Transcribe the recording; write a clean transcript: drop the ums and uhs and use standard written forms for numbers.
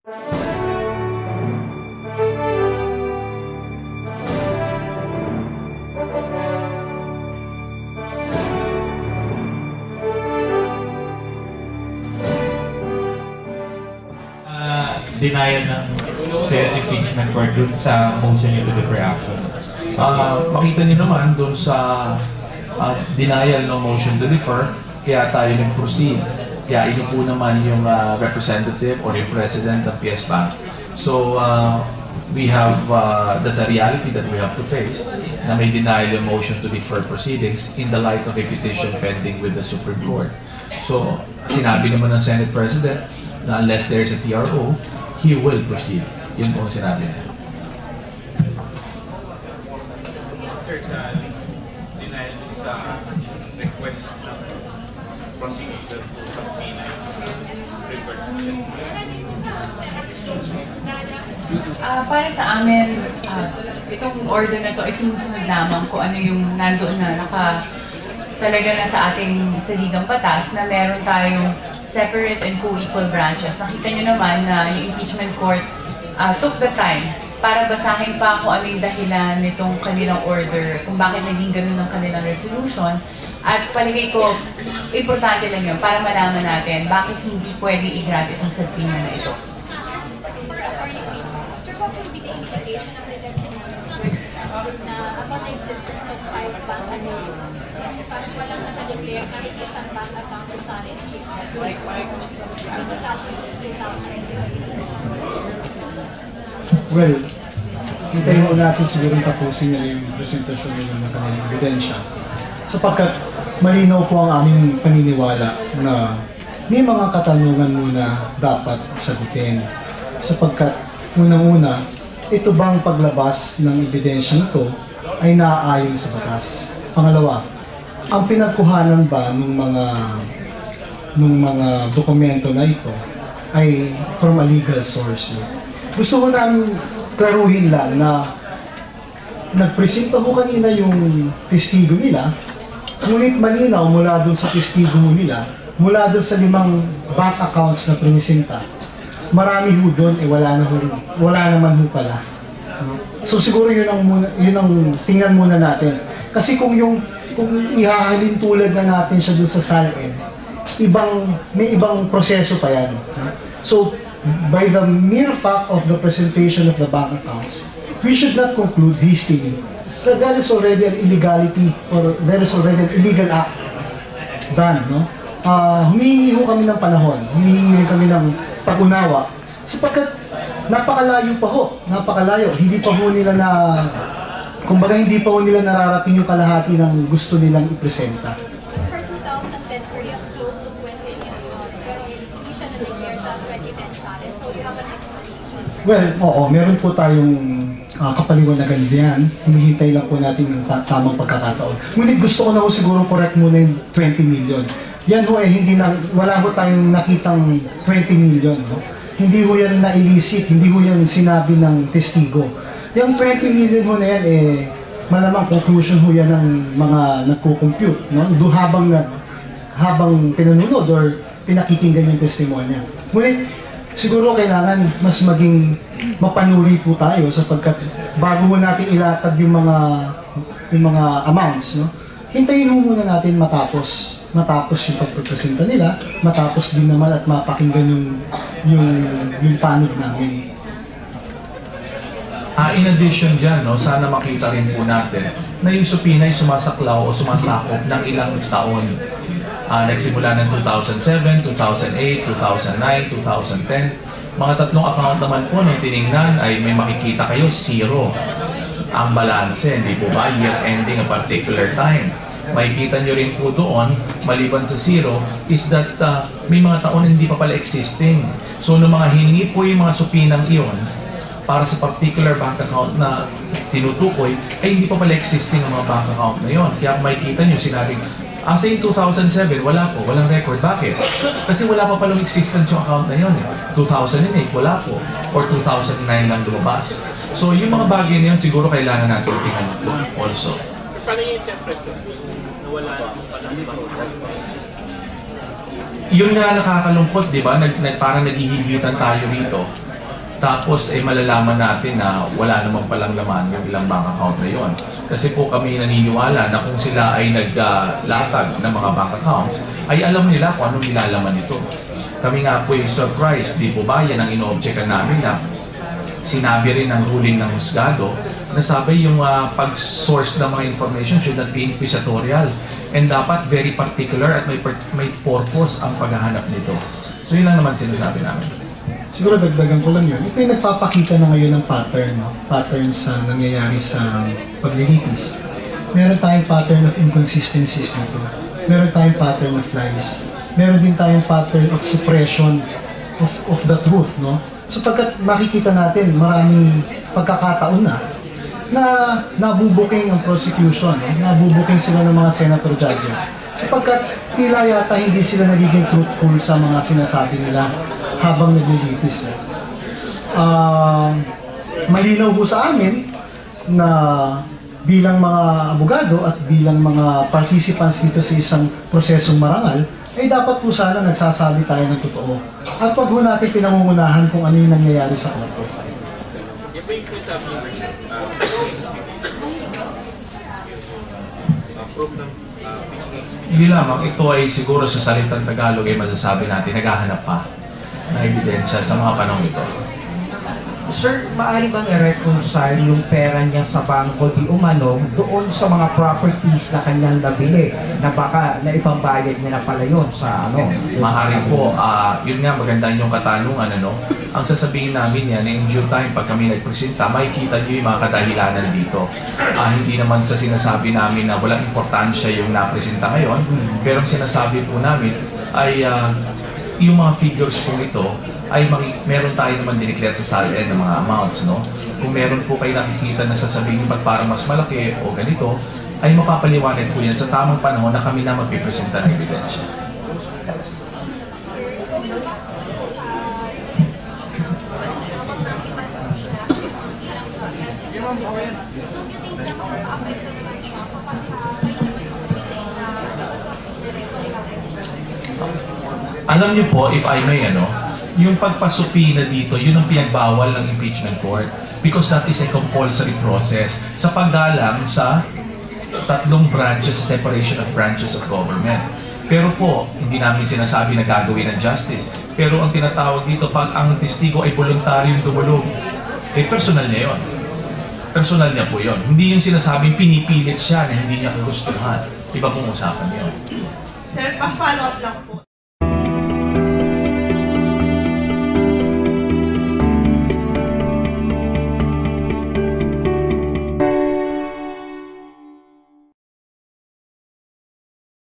Denial ng Senate impeachment court dun sa motion nyo to defer action? Makita niyo naman dun sa denial ng motion to defer, kaya tayo nag-proceed. Kaya inupo naman yung representative or yung president ng PS Bank. So, we have, that's a reality that we have to face, na may denial yung motion to defer proceedings in the light of a petition pending with the Supreme Court. So, sinabi naman ng Senate President na unless there's a TRO, he will proceed. Yun po ang sinabi niya. Sir, sa denial sa request ng prosecutor sa P9 report. Para sa amin, itong order na to ay sumusunod lamang kung ano yung nandoon na talaga na sa ating saligang batas na meron tayong separate and co-equal branches. Nakita nyo naman na yung impeachment court took the time para basahin pa kung ano yung dahilan nitong kanilang order, kung bakit naging ganun ang kanilang resolution. At palagay ko, importante lang yun para malaman natin bakit hindi pwede i-grant itong subpoena na ito. Sir, what will be the implication of the testimony about the existence of 5 bank accounts? In fact, walang nakadeclare kahit isang bank account sa Senate Chief Justice in 2000. Well, hintayin mo natin siguro tapusin nila yung presentasyon nila ng kanilang ebidensya. Sapagkat malinaw po ang aming paniniwala na may mga katanungan muna dapat sagutin. Sapagkat unang-una, ito bang paglabas ng ebidensyang ito ay naaayon sa batas? Pangalawa, ang pinagkuhanan ba ng mga dokumento na ito ay from a legal source? Gusto ko namin klaruhin lang na nagpresenta ko kanina yung testigo nila, ngunit malinaw mula doon sa testigo nila, mula doon sa 5 bank accounts na prinisenta, marami ho doon, wala naman ho pala. So siguro yun ang tingnan muna natin. Kasi kung ihahalin tulad na natin siya doon sa SALN, may ibang proseso pa yan. So, by the mere fact of the presentation of the bank accounts, we should not conclude hastily that there is already an illegality or there is already an illegal act done. No? Humihingi ho kami ng panahon, humihingi rin kami ng pag-unawa, sapagkat napakalayo pa ho, napakalayo. Hindi pa ho nila kumbaga hindi pa ho nila nararating yung kalahati ng gusto nilang ipresenta. For 2010, sir, he has close to 20 million, pero hindi siya na-declare sa 2010 SALN, so you have an explanation? Well, oo, meron po tayong kapaliwanagan diyan. Hinihintay lang po natin yung tamang pagkakataon. Ngunit gusto ko na ho siguro correct muna yung 20 million. Yan ho wala ho tayong nakitang 20 million. No? Hindi ho yan na-elicit, hindi ho yan sinabi ng testigo. Yung 20 million ho na yan, malamang conclusion ho yan ng mga nagko-compute. No? Habang pinanunod or pinakikinggan yung testimonya. Ngunit, siguro kailangan mas maging mapanuri po tayo sapagkat bago ho natin ilatag yung mga amounts, no? Hintayin ho muna natin matapos yung pagpresenta nila, matapos din naman at mapakinggan yung panig namin. In addition dyan, no, sana makita rin po natin na yung subpoena ay sumasaklaw o sumasakop ng ilang taon. Nagsimula ng 2007, 2008, 2009, 2010. Mga tatlong account naman po nung tinignan ay may makikita kayo, 0 ang balanse, hindi po ba? Year ending a particular time. Makikita nyo rin po doon, maliban sa 0, is that may mga taon na hindi pa pala existing. So, nung mga hiningi po yung mga supinang iyon, para sa particular bank account na tinutukoy, ay hindi pa pala existing ang mga bank account na yun. Kaya makikita nyo, sinabing, sa 2007, wala po, walang record. Bakit? Kasi wala pa palang existence yung account na yun. 2008, wala po. Or 2009 lang lumabas. So, yung mga bagay na yun, siguro kailangan natin tingnan po also. Paano yung interpret ko? Wala naman pala Yun nga nakakalungkot, di ba? Parang naghihigitan tayo rito. Tapos malalaman natin na wala naman palang laman yung ilang bank account na yon. Kasi po kami naniniwala na kung sila ay naglatag ng mga bank accounts, ay alam nila kung anong nilalaman nito. Kami nga po yung surprise, di po ba? Yan ang ino-objectan namin na sinabi rin ng ruling ng husgado na sabi yung pag-source ng mga information should not be inquisitorial and dapat very particular at may purpose ang paghahanap nito. So yun lang naman sinasabi namin. Siguro dagdagan ko lang yun. Ito yung nagpapakita na ngayon ng pattern, no? Pattern sa nangyayari sa paglilitis. Meron tayong pattern of inconsistencies dito. Meron tayong pattern of lies. Meron din tayong pattern of suppression of the truth, no? Sapagkat makikita natin maraming pagkakataon na nabubuking ang prosecution, no? Nabubuking sila ng mga senator judges. Sapagkat tila yata hindi sila nagiging truthful sa mga sinasabi nila habang naglilitis. Malinaw po sa amin na bilang mga abogado at bilang mga participants dito sa isang prosesong marangal, ay dapat po sana nagsasabi tayo ng totoo. At wag po natin pinangungunahan kung ano yung nangyayari sa korte. Hindi lamang, ito ay siguro sa salitang Tagalog ay masasabi natin, naghahanap pa na ebidensya sa mga panahon ito. Sir, maaari bang i-reconcile yung pera niya sa bangko di umano doon sa mga properties na kanyang nabili na baka naipambayad niya na pala yun sa ano? Maaari po, yun nga maganda yung katanungan, ano? Ang sasabihin namin yan, in due time, pag kami nagpresenta, makikita nyo yung mga kadahilanan dito. Hindi naman sa sinasabi namin na walang importansya yung napresenta ngayon, pero ang sinasabi po namin ay yung mga figures po ito ay meron tayo naman dineclare sa SALN ng mga amounts, no? Kung meron po kayo nakikita na sasabihin ba't parang mas malaki o ganito, ay mapapaliwanag po yan sa tamang panahon na kami na magpipresenta ng ebidensya. Alam niyo po, if I may, yung pagpasupina dito, yun ang pinagbawal ng impeachment court because that is a compulsory process sa paggalang sa tatlong branches, separation of branches of government. Pero po, hindi namin sinasabi na gagawin ng justice. Pero ang tinatawag dito, pag ang testigo ay voluntaryong dumulog, personal niya yun. Personal niya po yun. Hindi yung sinasabing pinipilit siya na hindi niya kagustuhan. Iba pong usapan yun. Sir, pa-follow up lang.